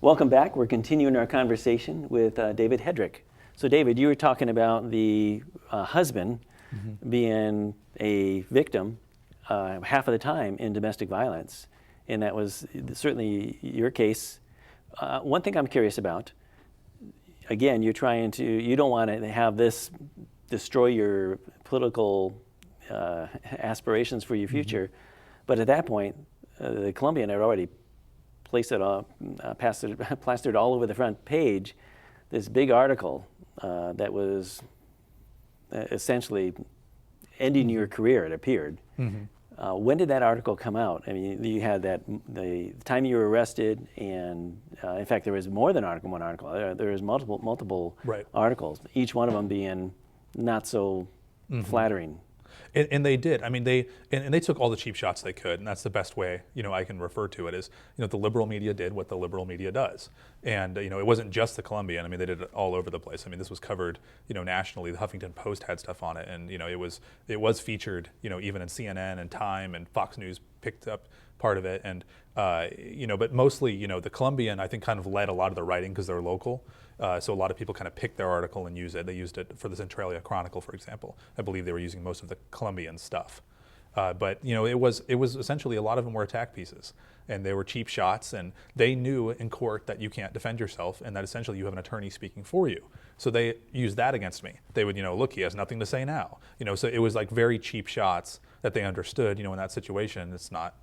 Welcome back. We're continuing our conversation with David Hedrick. So David, you were talking about the husband being a victim half of the time in domestic violence, and that was certainly your case. One thing I'm curious about, again, you don't want to have this destroy your political aspirations for your future, but at that point, the Columbian had already placed it all, plastered all over the front page, this big article that was essentially ending your career, it appeared. When did that article come out? I mean, you had the time you were arrested, and in fact, there was more than one article. There was multiple articles, each one of them being not so flattering. And they did. I mean, they took all the cheap shots they could, and that's the best way, I can refer to it is, the liberal media did what the liberal media does. And, it wasn't just the Columbian. I mean, they did it all over the place. I mean, this was covered, nationally. The Huffington Post had stuff on it, and, it was featured, even in CNN and Time, and Fox News picked up part of it. And, but mostly, the Columbian, I think, kind of led a lot of the writing because they're local. So a lot of people kind of picked their article and use it. They used it for the Centralia Chronicle, for example. I believe they were using most of the Columbian stuff. But it was essentially a lot of them were attack pieces, and they were cheap shots. And they knew in court that you can't defend yourself, and that essentially you have an attorney speaking for you. So they used that against me. They would, look, he has nothing to say now. So it was like very cheap shots that they understood. In that situation, it's not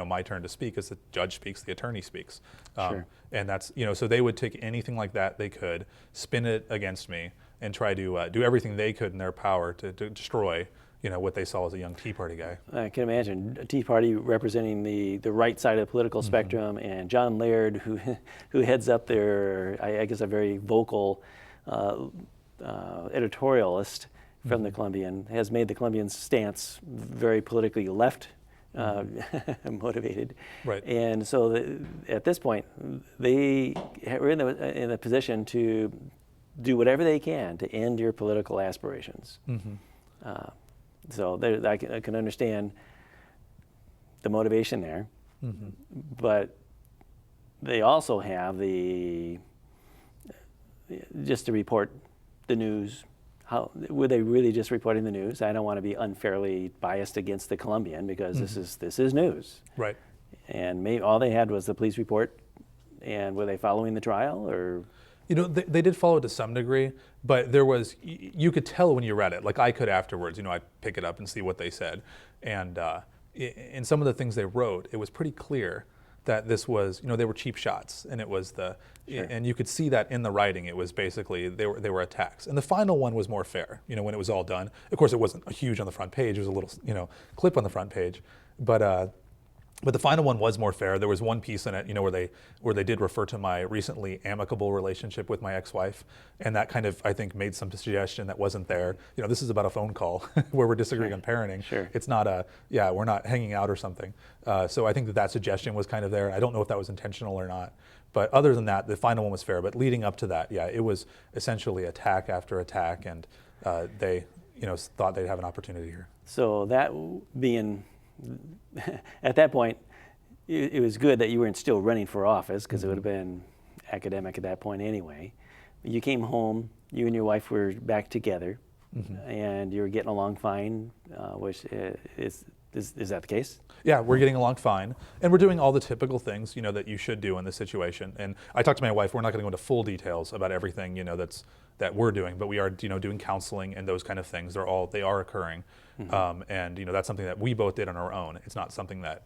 my turn to speak. As the judge speaks, the attorney speaks. Sure. And that's, so they would take anything like that they could, spin it against me, and try to do everything they could in their power to destroy, what they saw as a young Tea Party guy. I can imagine a Tea Party representing the right side of the political spectrum, and John Laird, who heads up their, I guess, a very vocal editorialist from the Columbian, has made the Columbian's stance very politically left motivated. Right. And so at this point, they were in a position to do whatever they can to end your political aspirations. So I can understand the motivation there, but they also have just to report the news. How were they really just reporting the news? I don't want to be unfairly biased against the Columbian because this is news. Right. And maybe all they had was the police report. And were they following the trial, or? They did follow it to some degree, but there was, you could tell when you read it. Like I could afterwards, I pick it up and see what they said. And in some of the things they wrote, it was pretty clear that this was, they were cheap shots, and it was and you could see that in the writing. It was basically they were attacks, and the final one was more fair. When it was all done, of course, it wasn't huge on the front page. It was a little, clip on the front page, but the final one was more fair. There was one piece in it, where they did refer to my recently amicable relationship with my ex-wife, and that kind of, I think, made some suggestion that wasn't there. This is about a phone call where we're disagreeing on parenting. Sure. It's not we're not hanging out or something. So I think that suggestion was kind of there. I don't know if that was intentional or not. But other than that, the final one was fair. But leading up to that, it was essentially attack after attack, and they, thought they'd have an opportunity here. So that being, at that point, it was good that you weren't still running for office, because it would have been academic at that point anyway. You came home, you and your wife were back together, and you were getting along fine, which is that the case? Yeah, we're getting along fine, and we're doing all the typical things, that you should do in this situation. And I talked to my wife. We're not going to go into full details about everything, that we're doing, but we are, doing counseling and those kind of things. They are occurring, and that's something that we both did on our own. It's not something that,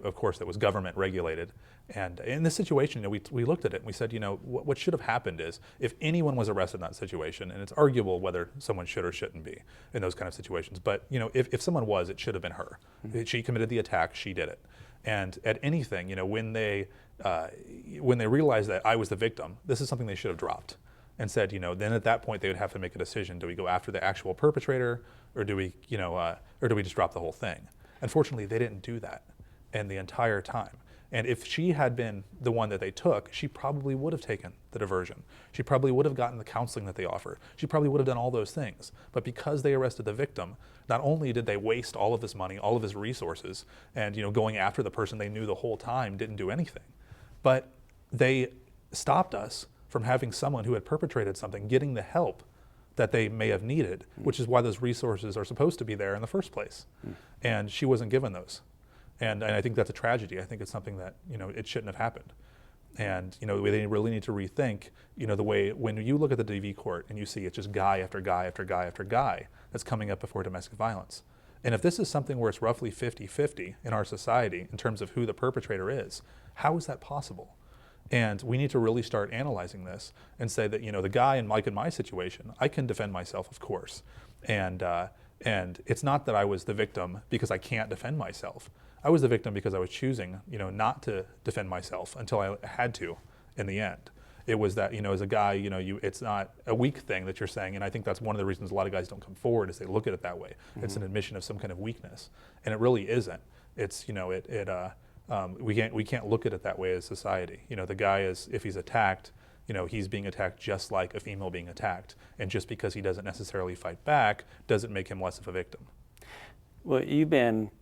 of course, that was government regulated. And in this situation, we looked at it and we said, what should have happened is if anyone was arrested in that situation, and it's arguable whether someone should or shouldn't be in those kind of situations, but if someone was, it should have been her. She committed the attack, she did it. And at anything, when they realized that I was the victim, this is something they should have dropped and said, then at that point they would have to make a decision. Do we go after the actual perpetrator, or do we just drop the whole thing? Unfortunately, they didn't do that, and the entire time. And if she had been the one that they took, she probably would have taken the diversion. She probably would have gotten the counseling that they offer. She probably would have done all those things. But because they arrested the victim, not only did they waste all of this money, all of his resources, and going after the person they knew the whole time didn't do anything, but they stopped us from having someone who had perpetrated something getting the help that they may have needed, which is why those resources are supposed to be there in the first place. And she wasn't given those. And I think that's a tragedy. I think it's something that, it shouldn't have happened. And, they really need to rethink, the way, when you look at the DV court and you see it's just guy after guy after guy after guy that's coming up before domestic violence. And if this is something where it's roughly 50-50 in our society in terms of who the perpetrator is, how is that possible? And we need to really start analyzing this and say that, the guy in my situation, I can defend myself, of course. And it's not that I was the victim because I can't defend myself. I was the victim because I was choosing, not to defend myself until I had to in the end. It was that, as a guy, it's not a weak thing that you're saying. And I think that's one of the reasons a lot of guys don't come forward is they look at it that way. It's an admission of some kind of weakness. And it really isn't. It's, we can't look at it that way as society. The guy is, if he's attacked, he's being attacked just like a female being attacked. And just because he doesn't necessarily fight back doesn't make him less of a victim. Well,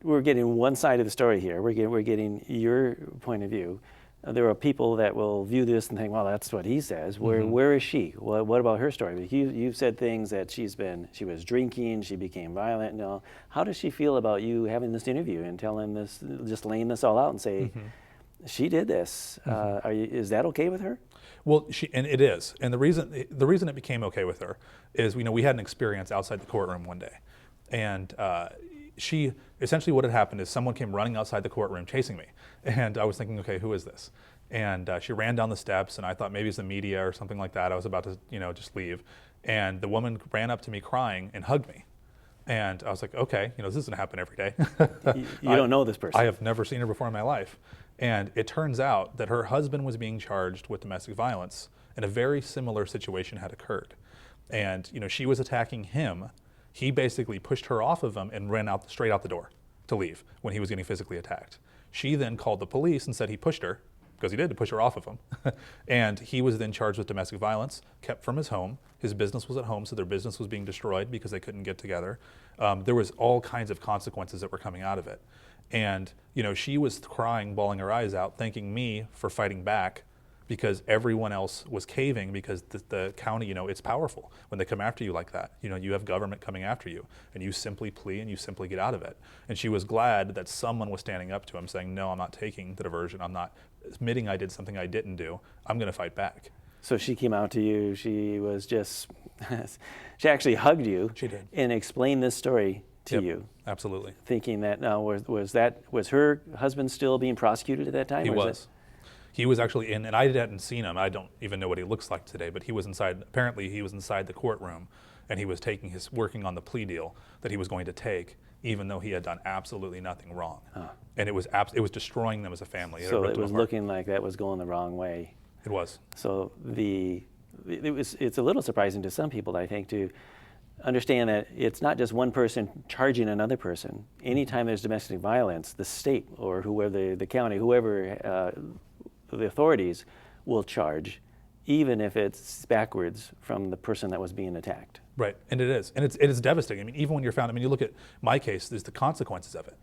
we're getting one side of the story here. We're getting your point of view. There are people that will view this and think, well, that's what he says. Where is she? Well, what about her story? You've said things that she was drinking, she became violent and all. How does she feel about you having this interview and telling this, just laying this all out and say, she did this? Is that okay with her? Well, and it is. And the reason it became okay with her is, we had an experience outside the courtroom one day. And she, essentially what had happened is someone came running outside the courtroom chasing me. And I was thinking, okay, who is this? And she ran down the steps and I thought maybe it's the media or something like that. I was about to, just leave. And the woman ran up to me crying and hugged me. And I was like, okay, this doesn't happen every day. You don't know this person. I have never seen her before in my life. And it turns out that her husband was being charged with domestic violence and a very similar situation had occurred. And, she was attacking him. He basically pushed her off of him and ran straight out the door to leave when he was getting physically attacked. She then called the police and said he pushed her, because he did, to push her off of him. And he was then charged with domestic violence, kept from his home. His business was at home, so their business was being destroyed because they couldn't get together. There was all kinds of consequences that were coming out of it. And she was crying, bawling her eyes out, thanking me for fighting back, because everyone else was caving because the county, it's powerful when they come after you like that. You have government coming after you and you simply plea and you simply get out of it. And she was glad that someone was standing up to him saying, no, I'm not taking the diversion. I'm not admitting I did something I didn't do. I'm going to fight back. So she came out to you, she was just, she actually hugged you. She did. And explained this story to you. Absolutely. Thinking that, now was her husband still being prosecuted at that time? He was. He was actually in, and I hadn't seen him. I don't even know what he looks like today, but he was inside, apparently he was inside the courtroom and he was working on the plea deal that he was going to take, even though he had done absolutely nothing wrong. And it was destroying them as a family. So it was looking like that was going the wrong way. It was. So it's a little surprising to some people, I think, to understand that it's not just one person charging another person. Anytime there's domestic violence, the state or whoever, the county, whoever, the authorities will charge, even if it's backwards from the person that was being attacked. Right, and it is. And it is devastating. I mean, even when you're found, you look at my case, there's the consequences of it.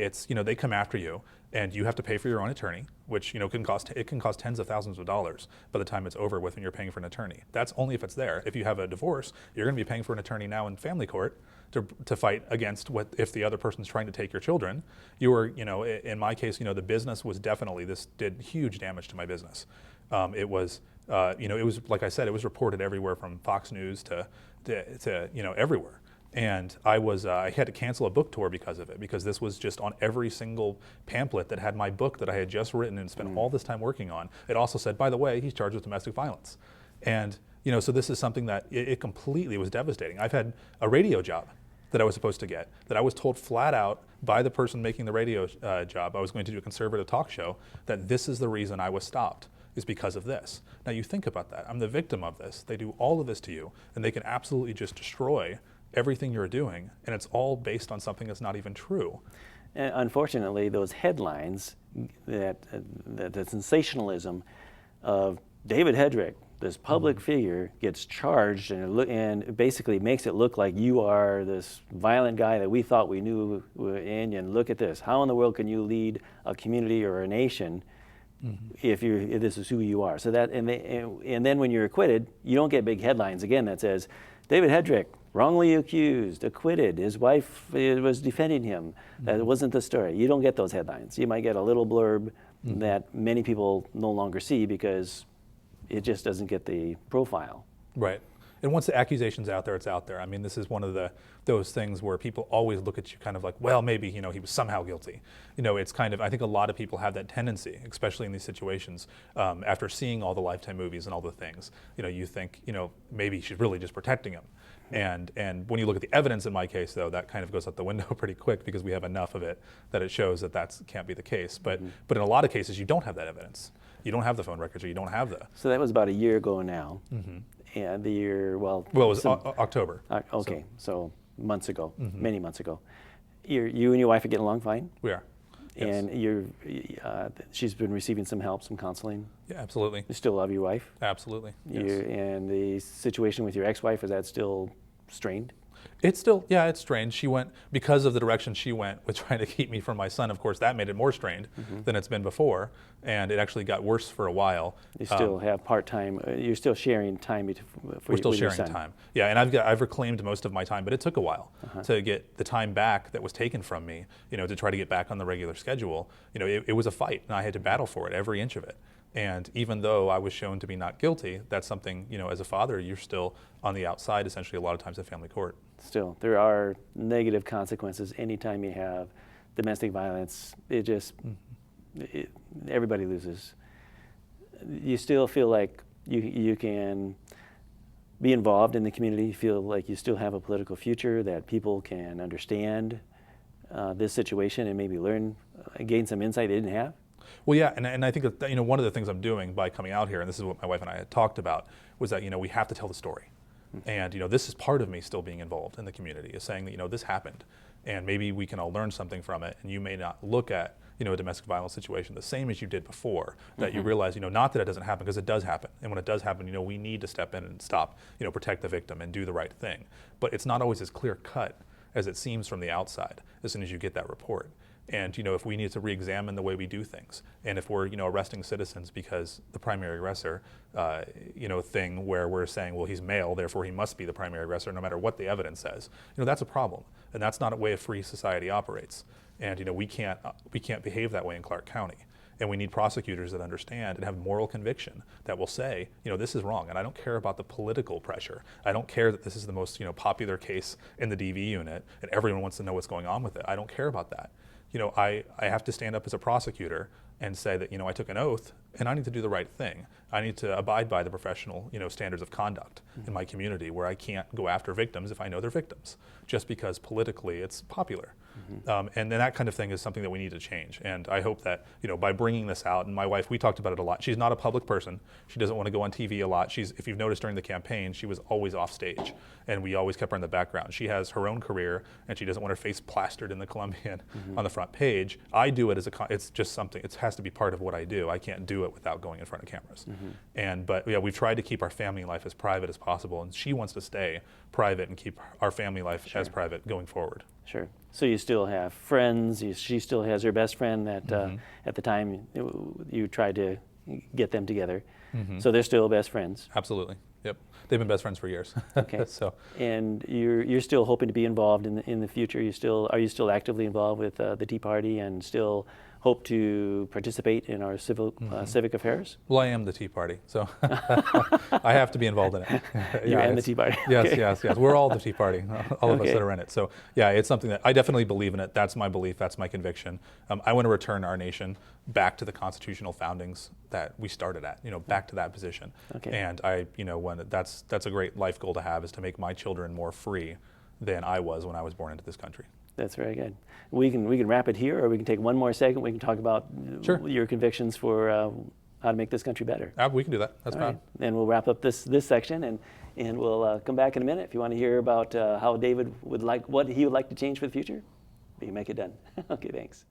It's, they come after you and you have to pay for your own attorney, which, can cost tens of thousands of dollars by the time it's over with when you're paying for an attorney. That's only if it's there. If you have a divorce, you're going to be paying for an attorney now in family court to fight against if the other person's trying to take your children. You were, in my case, the business was definitely, this did huge damage to my business. It was, it was, like I said, it was reported everywhere from Fox News to everywhere. And I had to cancel a book tour because of it, because this was just on every single pamphlet that had my book that I had just written and spent all this time working on. It also said, by the way, he's charged with domestic violence. And, so this is something that it completely was devastating. I've had a radio job that I was supposed to get, that I was told flat out by the person making the radio job, I was going to do a conservative talk show, that this is the reason I was stopped, is because of this. Now you think about that. I'm the victim of this. They do all of this to you, and they can absolutely just destroy everything you're doing, and it's all based on something that's not even true. And unfortunately, those headlines, the sensationalism of David Hedrick, this public figure, gets charged and basically makes it look like you are this violent guy that we thought we knew, and look at this. How in the world can you lead a community or a nation if this is who you are. So that and then when you're acquitted, you don't get big headlines again that says David Hedrick wrongly accused, acquitted. His wife was defending him. That wasn't the story. You don't get those headlines. You might get a little blurb that many people no longer see because it just doesn't get the profile. Right. And once the accusation's out there, it's out there. I mean, this is one of those things where people always look at you kind of like, well, maybe, he was somehow guilty. It's kind of, I think a lot of people have that tendency, especially in these situations, after seeing all the Lifetime movies and all the things, you think, maybe she's really just protecting him. And when you look at the evidence in my case, though, that kind of goes out the window pretty quick because we have enough of it that it shows that can't be the case. But in a lot of cases, you don't have that evidence. You don't have the phone records, or you don't have the. So that was about a year ago now. And the year, well. Well, it was October. Okay, so months ago, many months ago. You and your wife are getting along fine? We are. Yes. And she's been receiving some help, some counseling? Yeah, absolutely. You still love your wife? Absolutely, yes. And the situation with your ex-wife, is that still strained? It's still, yeah, it's strained. She went, because of the direction she went with trying to keep me from my son, of course, that made it more strained than it's been before. And it actually got worse for a while. You still have part-time, you're still sharing time with We're still your sharing son. time. Yeah, and I've reclaimed most of my time, but it took a while to get the time back that was taken from me, to try to get back on the regular schedule. It was a fight, and I had to battle for it, every inch of it. And even though I was shown to be not guilty, that's something, as a father, you're still on the outside, essentially, a lot of times in family court. Still, there are negative consequences anytime you have domestic violence. It just, everybody loses. You still feel like you can be involved in the community, you feel like you still have a political future, that people can understand this situation and maybe learn, gain some insight they didn't have? Well, yeah, and I think that, one of the things I'm doing by coming out here, and this is what my wife and I had talked about, was that, we have to tell the story. And, this is part of me still being involved in the community, is saying that, this happened, and maybe we can all learn something from it, and you may not look at, a domestic violence situation the same as you did before, that you realize, not that it doesn't happen, because it does happen. And when it does happen, we need to step in and stop, protect the victim and do the right thing. But it's not always as clear cut as it seems from the outside as soon as you get that report. And if we need to re-examine the way we do things, and if we're arresting citizens because the primary aggressor, thing where we're saying, well, he's male, therefore he must be the primary aggressor, no matter what the evidence says, that's a problem, and that's not a way a free society operates. And we can't behave that way in Clark County. And we need prosecutors that understand and have moral conviction that will say, this is wrong. And I don't care about the political pressure. I don't care that this is the most popular case in the DV unit and everyone wants to know what's going on with it. I don't care about that. I have to stand up as a prosecutor and say that, I took an oath and I need to do the right thing. I need to abide by the professional, standards of conduct in my community, where I can't go after victims if I know they're victims, just because politically it's popular. And then that kind of thing is something that we need to change. And I hope that, by bringing this out, and my wife, we talked about it a lot. She's not a public person. She doesn't want to go on TV a lot. If you've noticed during the campaign, she was always off stage, and we always kept her in the background. She has her own career, and she doesn't want her face plastered in the Columbian on the front page. I do it it's just something, it has to be part of what I do. I can't do it without going in front of cameras. But yeah, we've tried to keep our family life as private as possible, and she wants to stay private and keep our family life as private going forward. Sure. So you still have friends. She still has her best friend that at the time you tried to get them together. So they're still best friends. Absolutely. Yep. They've been best friends for years. Okay. And you're still hoping to be involved in the future. Are you still actively involved with the Tea Party and still hope to participate in our civic affairs? Well, I am the Tea Party, so I have to be involved in it. You and the Tea Party. Yes, Okay. yes. We're all the Tea Party, all of us Okay. that are in it. So yeah, it's something that I definitely believe in it. That's my belief. That's my conviction. I want to return our nation back to the constitutional foundings that we started at. Back to that position. Okay. And that's a great life goal to have, is to make my children more free than I was when I was born into this country. That's very good. We can wrap it here, or we can take one more segment. We can talk about your convictions for how to make this country better. We can do that. That's fine. Right. And we'll wrap up this section, and we'll come back in a minute. If you want to hear about how David what he would like to change for the future, we can make it done. Okay, thanks.